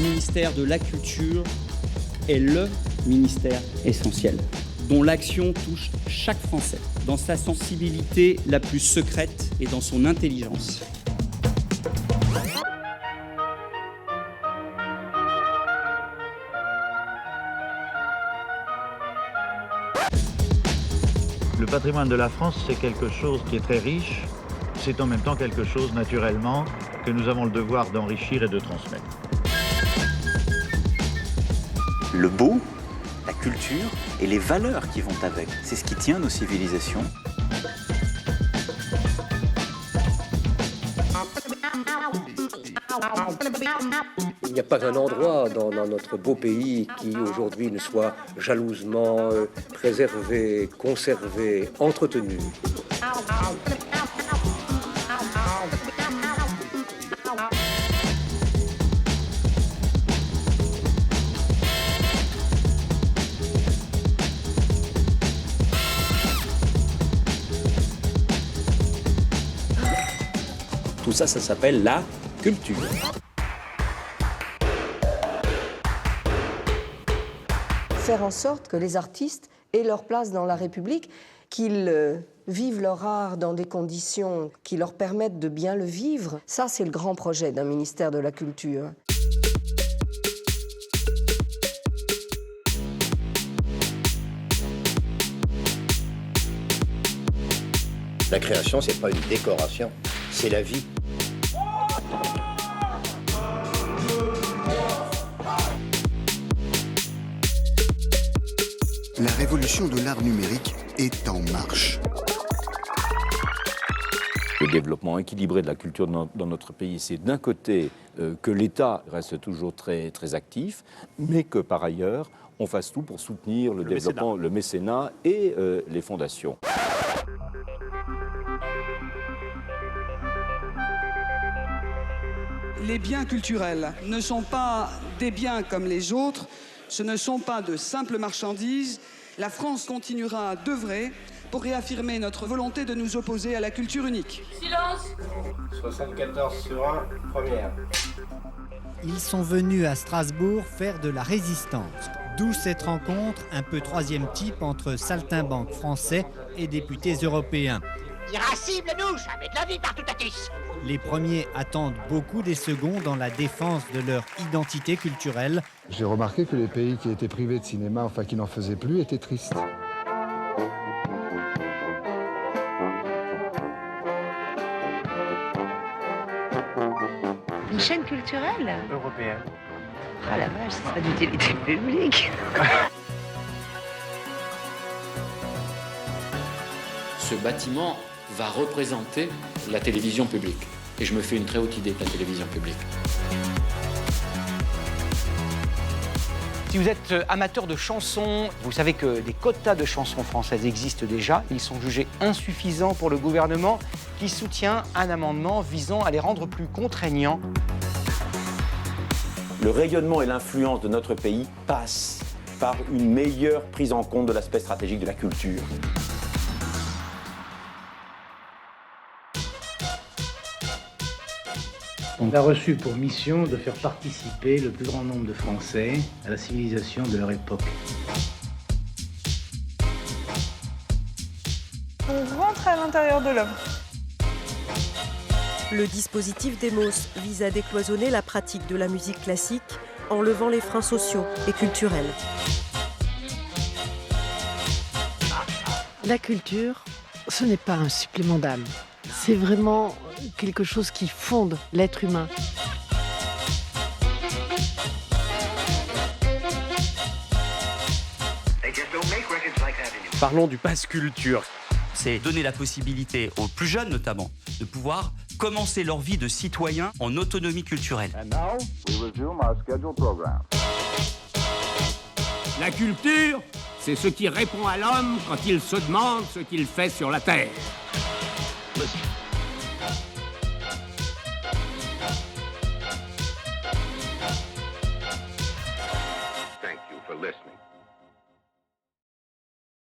ministère de la Culture est le ministère essentiel, dont l'action touche chaque Français, dans sa sensibilité la plus secrète et dans son intelligence. Le patrimoine de la France, c'est quelque chose qui est très riche. C'est en même temps quelque chose, naturellement, que nous avons le devoir d'enrichir et de transmettre. Le beau, la culture et les valeurs qui vont avec, c'est ce qui tient nos civilisations. Il n'y a pas un endroit dans notre beau pays qui aujourd'hui ne soit jalousement préservé, conservé, entretenu. Tout ça, ça s'appelle la culture. Faire en sorte que les artistes aient leur place dans la République, qu'ils vivent leur art dans des conditions qui leur permettent de bien le vivre. Ça, c'est le grand projet d'un ministère de la Culture. La création, c'est pas une décoration, c'est la vie. La révolution de l'art numérique est en marche. Le développement équilibré de la culture dans notre pays, c'est d'un côté que l'État reste toujours très, très actif, mais que par ailleurs, on fasse tout pour soutenir le développement, le mécénat et les fondations. Les biens culturels ne sont pas des biens comme les autres, ce ne sont pas de simples marchandises. La France continuera d'œuvrer pour réaffirmer notre volonté de nous opposer à la culture unique. Silence ! 74 sur 1, première. Ils sont venus à Strasbourg faire de la résistance. D'où cette rencontre, un peu troisième type entre saltimbanques français et députés européens. Irascible-nous, jamais de la vie partout à tous. Les premiers attendent beaucoup des seconds dans la défense de leur identité culturelle. J'ai remarqué que les pays qui étaient privés de cinéma, enfin qui n'en faisaient plus, étaient tristes. Une chaîne culturelle Européenne. Ah la vache, ce sera d'utilité publique. Ce bâtiment va représenter la télévision publique. Et je me fais une très haute idée de la télévision publique. Si vous êtes amateur de chansons, vous savez que des quotas de chansons françaises existent déjà. Ils sont jugés insuffisants pour le gouvernement qui soutient un amendement visant à les rendre plus contraignants. Le rayonnement et l'influence de notre pays passent par une meilleure prise en compte de l'aspect stratégique de la culture. On a reçu pour mission de faire participer le plus grand nombre de Français à la civilisation de leur époque. On rentre à l'intérieur de l'œuvre. Le dispositif Demos vise à décloisonner la pratique de la musique classique en levant les freins sociaux et culturels. La culture, ce n'est pas un supplément d'âme. C'est vraiment quelque chose qui fonde l'être humain. Parlons du pass culture. C'est donner la possibilité aux plus jeunes notamment de pouvoir commencer leur vie de citoyen en autonomie culturelle. La culture, c'est ce qui répond à l'homme quand il se demande ce qu'il fait sur la terre. Thank you for listening.